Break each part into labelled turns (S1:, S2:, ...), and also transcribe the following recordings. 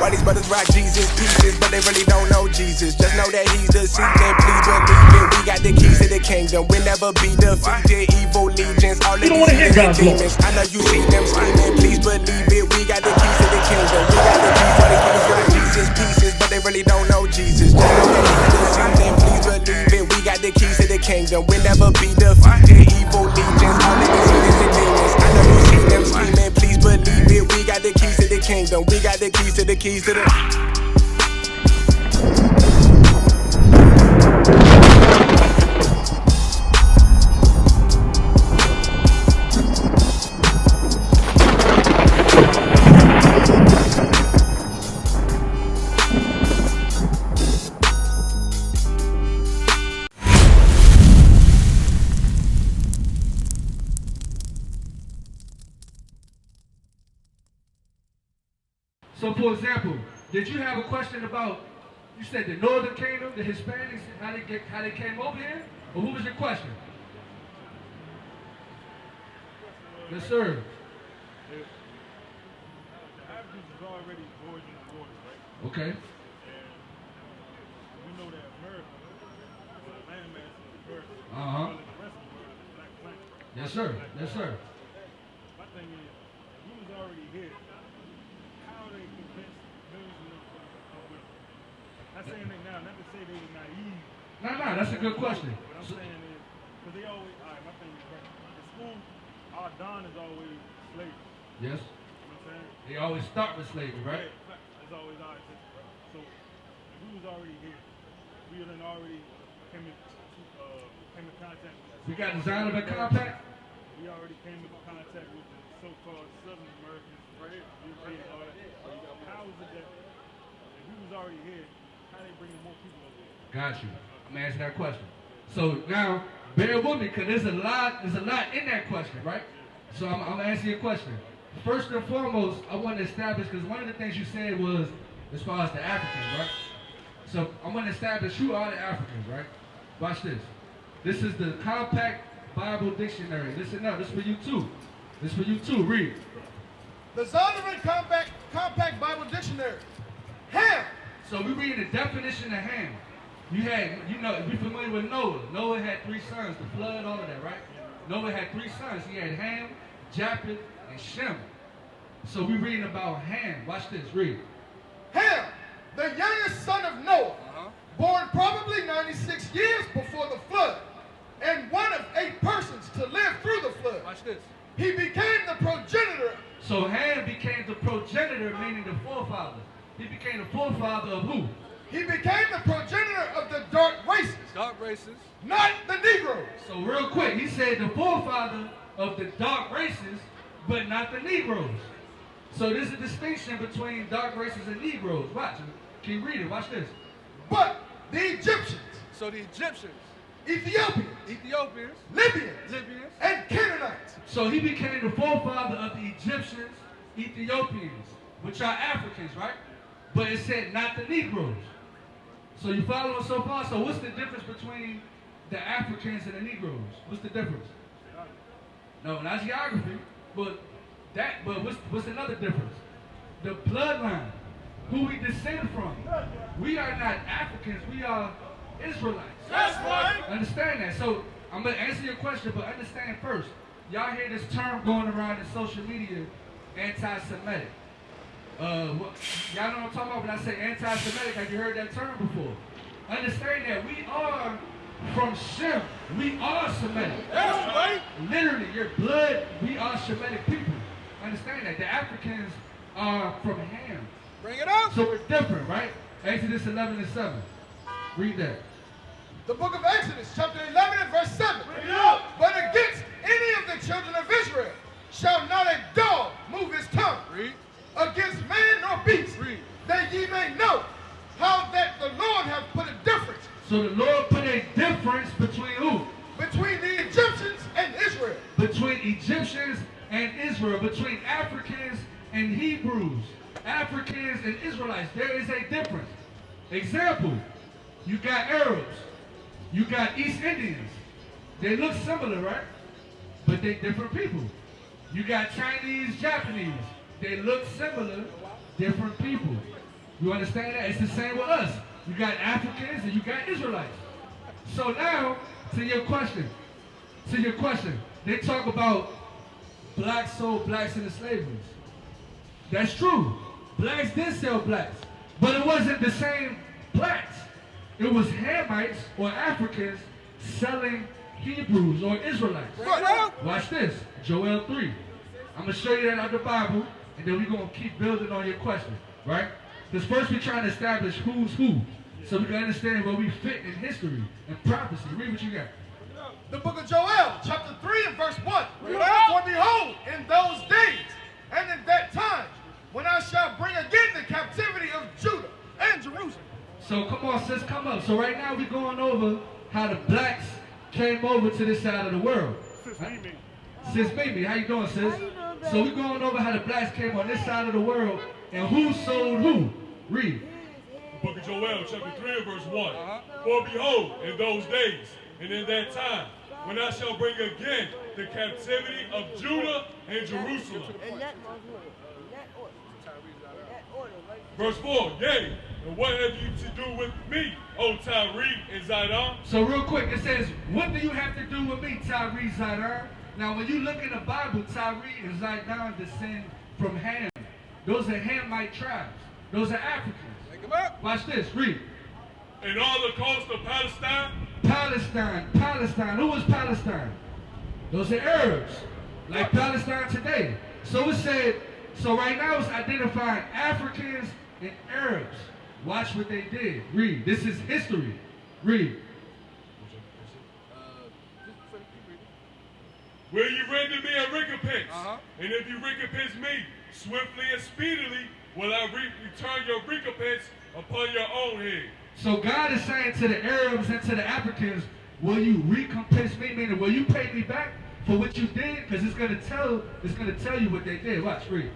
S1: Why these brothers rock Jesus pieces, but they really don't know Jesus. Just know that he's the season, please believe it. We got the keys to the kingdom, we'll never be defeated. Evil legions, all of these demons. I know you see them scheming, please believe it. We got the keys to the kingdom, we got the keys. Why these brothers rock Jesus pieces, but they really don't know Jesus. Just know that he's the season, please believe it. We got the keys to the kingdom, we'll never be defeated. Evil legions, all of these demons. I know you see them scheming, please believe it. We got the keys to the kingdom, we got the keys to the keys to the.
S2: So, for example, did you have a question about, you said the Northern Kingdom, the Hispanics, how they came over here? Or who was your question? Yes, sir.
S3: The Africans is already voyaging the waters, right?
S2: Okay.
S3: And we know that America, the landmass of America,
S2: Uh-huh.
S3: the rest of the world is black planet.
S2: Yes, sir. Yes, sir.
S3: My thing is, we was already here. How they convinced millions of them to come with them? Not saying they now, not to say they were naive.
S2: No, that's a good question.
S3: What I'm saying is, because they always, all right, my thing is, right, in school, our Don is always slavery.
S2: Yes.
S3: You know what I'm saying?
S2: They always start with slavery, right?
S3: Yeah, it's always our existence, right? So, if we was already here, we had already came in contact with
S2: We got the Zion Compact.
S3: We already came into contact with the so-called Southern Americans, right? European, all that. How is it that if we was already here, how they bringing more people over here?
S2: Got you. I'm gonna answer that question. So now, bear with me, because there's a lot in that question, right? So I'm gonna answer your question. First and foremost, I want to establish, because one of the things you said was as far as the Africans, right? So I'm gonna establish who are the Africans, right? Watch this. This is the Compact Bible Dictionary. Listen up. This is for you too. This is for you too. Read.
S4: The Zondervan Compact Bible Dictionary. Ham.
S2: So we read the definition of Ham. You know, if you're familiar with Noah. Noah had 3 sons, the flood, all of that, right? Noah had 3 sons. He had Ham, Japheth, and Shem. So we reading about Ham. Watch this. Read.
S4: Ham, the youngest son of Noah, born probably 96 years before the flood, and one of 8 persons to live through the flood.
S2: Watch this.
S4: He became the progenitor.
S2: So Ham became the progenitor, meaning the forefather. He became the forefather of who?
S4: He became the progenitor of the dark races.
S2: Dark races.
S4: Not the Negroes.
S2: So real quick, he said the forefather of the dark races, but not the Negroes. So there's a distinction between dark races and Negroes. Watch. Can you read it? Watch this.
S4: But the Egyptians.
S2: So the Egyptians.
S4: Ethiopians. Libyans. And Canaanites.
S2: So he became the forefather of the Egyptians, Ethiopians, which are Africans, right? But it said not the Negroes. So you following so far? So what's the difference between the Africans and the Negroes? What's the difference? No, not geography, but what's another difference? The bloodline, who we descend from. We are not Africans, we are Israelites.
S4: That's right.
S2: Understand that. So I'm gonna answer your question, but understand first. Y'all hear this term going around in social media, anti-Semitic. Y'all know what I'm talking about when I say anti-Semitic. Have you heard that term before? Understand that we are from Shem. We are Semitic.
S4: That's right.
S2: Literally, your blood, we are Shemitic people. Understand that. The Africans are from Ham.
S1: Bring it up.
S2: So it's different, right? Exodus 11:7. Read that.
S4: The book of Exodus, chapter 11 and verse 7. But against any of the children of Israel shall not a dog move his tongue against man nor beast, that ye may know how that the Lord hath put a difference.
S2: So the Lord put a difference between who?
S4: Between the Egyptians and Israel.
S2: Between Egyptians and Israel. Between Africans and Hebrews. Africans and Israelites. There is a difference. Example, you got Arabs. You got East Indians. They look similar, right? But they different people. You got Chinese, Japanese. They look similar, different people. You understand that? It's the same with us. You got Africans and you got Israelites. So now, to your question. They talk about blacks sold blacks into slavery. That's true. Blacks did sell blacks. But it wasn't the same blacks. It was Hamites or Africans selling Hebrews or Israelites. Watch this. Joel 3. I'm going to show you that out of the Bible, and then we're going to keep building on your question, right? Because first we're trying to establish who's who, so we can understand where we fit in history and prophecy. Read what you got.
S4: The book of Joel, chapter 3 and verse 1. For behold, in those days and in that time, when I shall bring again the captivity of Judah and Jerusalem.
S2: So come on, sis, come up. So right now we're going over how the blacks came over to this side of the world. Sis Mimi, how you doing, sis? So we're going over how the blacks came on this side of the world and who sold who. Read.
S3: The book of Joel, chapter 3 and verse 1. For behold, in those days and in that time, when I shall bring again the captivity of Judah and Jerusalem. Verse 4, yea, and what have you to do with me, O Tyre and Zidon?
S2: So real quick, it says, what do you have to do with me, Tyre, Zidon? Now when you look in the Bible, Tyre and Zidon descend from Ham. Those are Hamite tribes. Those are Africans. Watch this, read.
S3: And all the coast of Palestine?
S2: Palestine. Who was Palestine? Those are Arabs, like Palestine today. So it said, so right now it's identifying Africans and Arabs. Watch what they did. Read. This is history. Read.
S3: Will you render me a recompense? And if you recompense me, swiftly and speedily will I return your recompense upon your own head.
S2: So God is saying to the Arabs and to the Africans, will you recompense me? Meaning, will you pay me back for what you did? Because it's going to tell you what they did. Watch, read.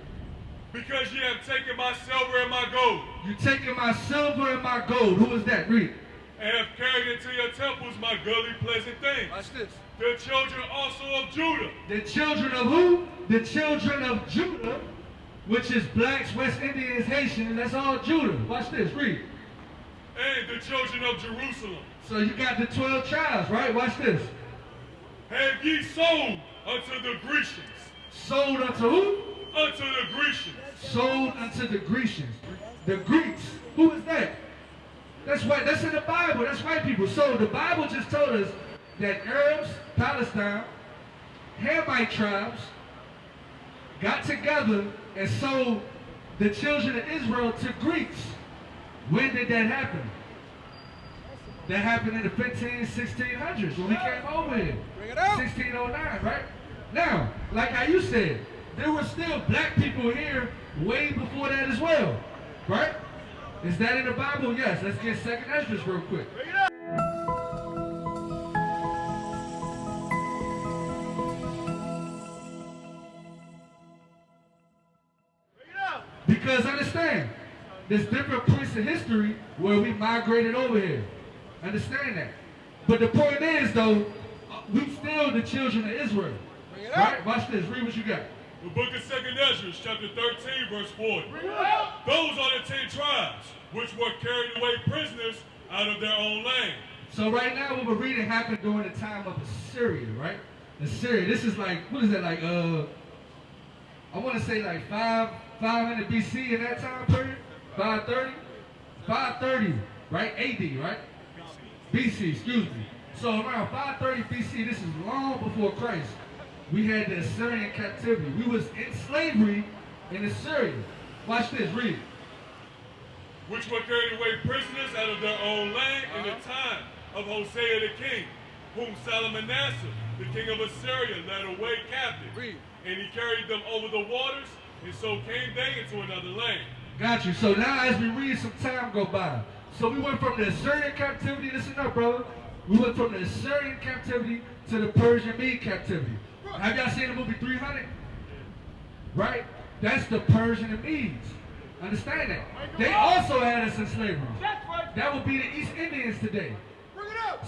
S3: Because you have taken my silver and my gold.
S2: You taken my silver and my gold. Who is that? Read.
S3: And have carried into your temples my goodly pleasant things.
S1: Watch this.
S3: The children also of Judah.
S2: The children of who? The children of Judah, which is blacks, West Indians, Haitians. That's all Judah. Watch this. Read.
S3: And the children of Jerusalem.
S2: So you got the 12 tribes, right? Watch this.
S3: Have ye sold unto the Grecians.
S2: Sold unto who?
S3: Unto the Grecians.
S2: Sold unto the Grecians. The Greeks. Who is that? That's white. That's in the Bible. That's white people. So the Bible just told us that Arabs, Palestine, Hamite tribes got together and sold the children of Israel to Greeks. When did that happen? That happened in the 1600s when we came over here.
S1: Bring it out.
S2: 1609, right? Now, like how you said, there were still black people here way before that as well, right? Is that in the Bible? Yes. Let's get 2nd Ezra real quick. Because understand, there's different points in history where we migrated over here. Understand that. But the point is, though, we still the children of Israel. Right? Watch this. Read what you got.
S3: The book of 2nd Ezra, chapter 13, verse 40. Those are the 10 tribes which were carried away prisoners out of their own land.
S2: So right now what we're reading happened during the time of Assyria, right? Assyria. This is like, what is that, like, I want to say like 500 BC in that time period? 530? 530, right? AD, right? BC, excuse me. So around 530 BC, this is long before Christ, we had the Assyrian captivity. We was in slavery in Assyria. Watch this, read.
S3: Which were carried away prisoners out of their own land in the time of Hosea the king, whom Salmanasseh, the king of Assyria, led away captive.
S4: Read.
S3: And he carried them over the waters, and so came they into another land.
S2: Got you. So now as we read, some time go by. So we went from the Assyrian captivity, listen up, brother. We went from the Assyrian captivity to the Persian Mede captivity. Have y'all seen the movie 300? Right? That's the Persian and Medes. Understand that? They also had us in slavery. That would be the East Indians today.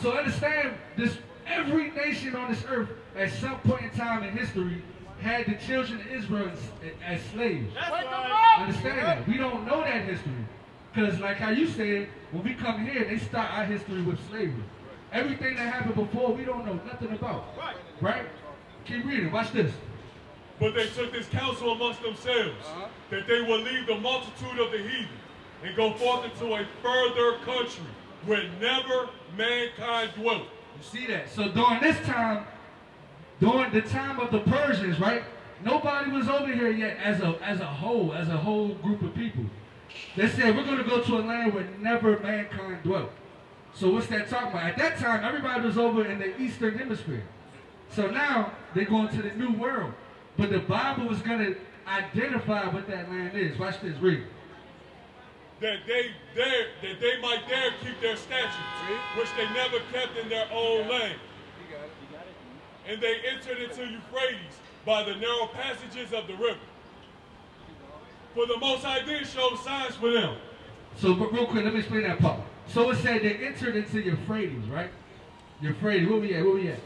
S2: So understand this, every nation on this earth at some point in time in history had the children of Israel as slaves. Understand that? We don't know that history. Because like how you said, when we come here, they start our history with slavery. Everything that happened before, we don't know nothing about. Right? Keep reading. Watch this.
S3: But they took this counsel amongst themselves, that they would leave the multitude of the heathen, and go forth into a further country, where never mankind dwelt.
S2: You see that? So during this time, during the time of the Persians, right? Nobody was over here yet as a whole group of people. They said, we're going to go to a land where never mankind dwelt. So what's that talking about? At that time, everybody was over in the Eastern Hemisphere. So now, they're going to the New World. But the Bible is going to identify what that land is. Watch this, read.
S3: That they might there keep their statutes, which they never kept in their own land. And they entered into Euphrates by the narrow passages of the river. For the Most High did show signs for them.
S2: So, but real quick, let me explain that part. So it said they entered into Euphrates, right? Euphrates, where we at? Where we at?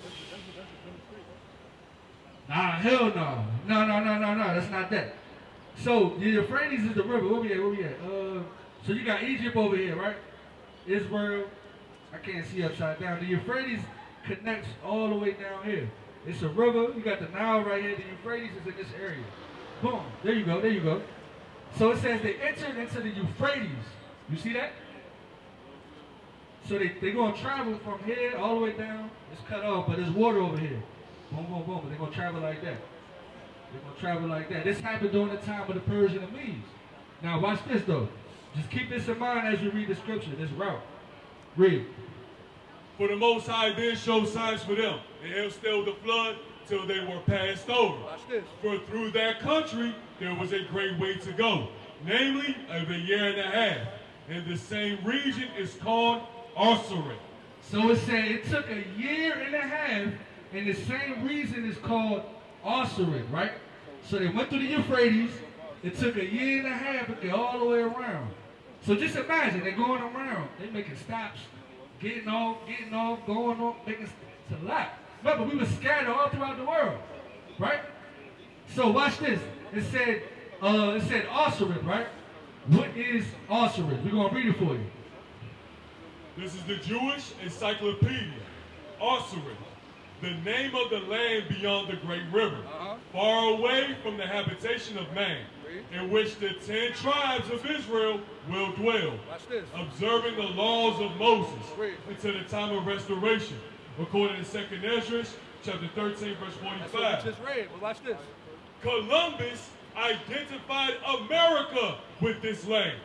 S2: Nah, hell no. No, that's not that. So the Euphrates is the river. Where we at? So you got Egypt over here, right? Israel. I can't see upside down. The Euphrates connects all the way down here. It's a river. You got the Nile right here. The Euphrates is in this area. Boom. There you go. So it says they entered into the Euphrates. You see that? So they're going to travel from here all the way down. It's cut off, but there's water over here. Boom, boom, boom. But they're going to travel like that. This happened during the time of the Persian and Medes. Now watch this though. Just keep this in mind as you read the scripture, this route. Read.
S3: For the Most High did show signs for them, and held still the flood till they were passed over.
S4: Watch this.
S3: For through that country there was a great way to go, namely of a year and a half. And the same region is called Arsaret.
S2: So it said it took a year and a half, and the same reason is called Arsaret, right? So they went through the Euphrates. It took a year and a half to get all the way around. So just imagine, they're going around. They're making stops, getting off, going on, making it's a lot. Remember, we were scattered all throughout the world, right? So watch this. It said Arsaret, right? What is Arsaret? We're going to read it for you.
S3: This is the Jewish encyclopedia. Arsaret, the name of the land beyond the great river, far away from the habitation of man, in which the 10 tribes of Israel will dwell, observing the laws of Moses until the time of restoration, according to 2nd Ezra, chapter 13, verse 45.
S4: That's what we just read, but watch this.
S3: Columbus identified America with this land.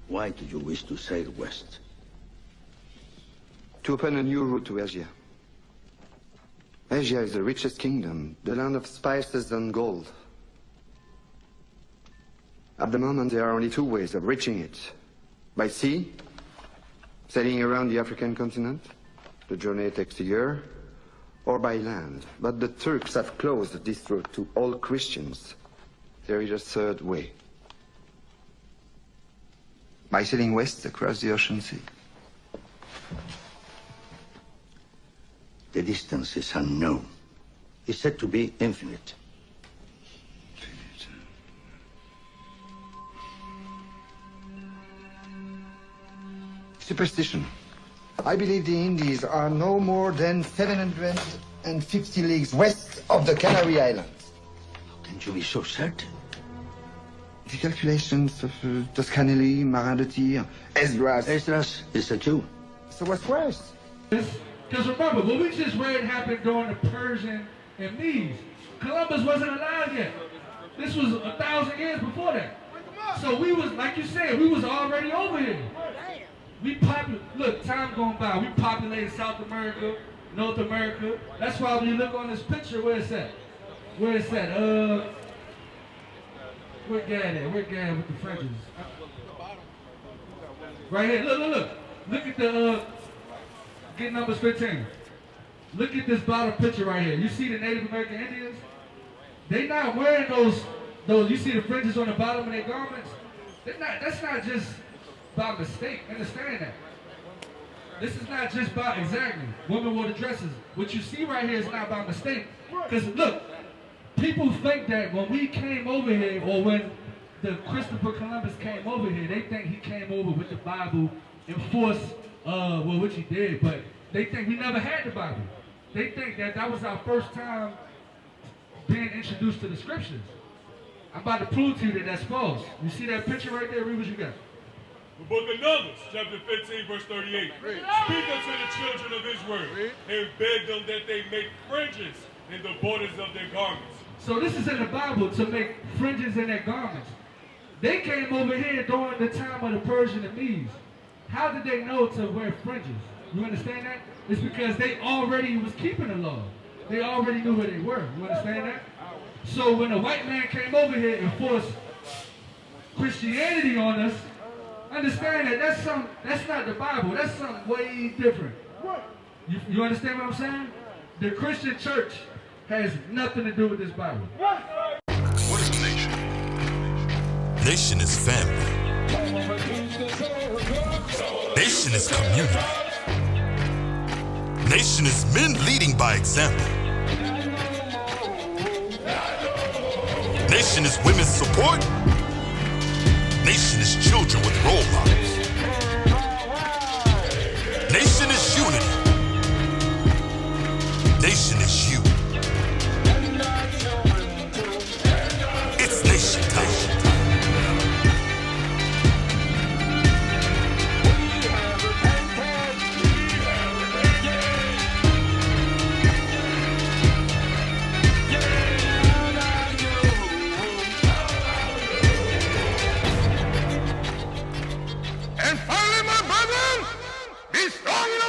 S5: Why do you wish to sail west?
S6: To open a new route to Asia. Asia is the richest kingdom, the land of spices and gold. At the moment, there are only two ways of reaching it. By sea, sailing around the African continent. The journey takes a year. Or by land. But the Turks have closed this route to all Christians. There is a third way. By sailing west across the ocean sea.
S5: The distance is unknown. It's said to be infinite.
S6: Superstition. I believe the Indies are no more than 750 leagues west of the Canary Islands.
S5: How can you be so certain?
S6: The calculations of Toscanelli, Marin de Tir, Esdras.
S5: Esdras is a Jew.
S6: So what's worse?
S2: Because remember, what we just read happened during the Persian and Medes. Columbus wasn't alive yet. This was 1,000 years before that. So we was, like you said, we was already over here. Look, time going by. We populated South America, North America. That's why when you look on this picture, where it's at? Where it's at? Where Gad at? Where Gad with the fringes? Right here. Look. Look at the, get numbers 15. Look at this bottom picture right here. You see the Native American Indians? They not wearing those, you see the fringes on the bottom of their garments? That's not just by mistake. Understand that. This is not just by, exactly. Women wore the dresses. What you see right here is not by mistake. Because look, people think that when we came over here, or when the Christopher Columbus came over here, they think he came over with the Bible and forced, which he did, but they think we never had the Bible. They think that was our first time being introduced to the scriptures. I'm about to prove to you that that's false. You see that picture right there? Read what you got.
S3: The book of Numbers, chapter 15, verse 38. Speak unto the children of Israel and beg them that they make fringes in the borders of their garments.
S2: So this is in the Bible, to make fringes in their garments. They came over here during the time of the Persian and Medes. How did they know to wear fringes? You understand that? It's because they already was keeping the law. They already knew where they were. You understand that? So when a white man came over here and forced Christianity on us, understand that that's not the Bible. That's something way different. You understand what I'm saying? The Christian church has nothing to do with this Bible.
S7: What is a nation? Nation is family. Nation is community. Nation is men leading by example. Nation is women's support. Nation is children with role models. Nation is unity. Nation is you. It's nation time.
S4: And finally, my brethren, be strong in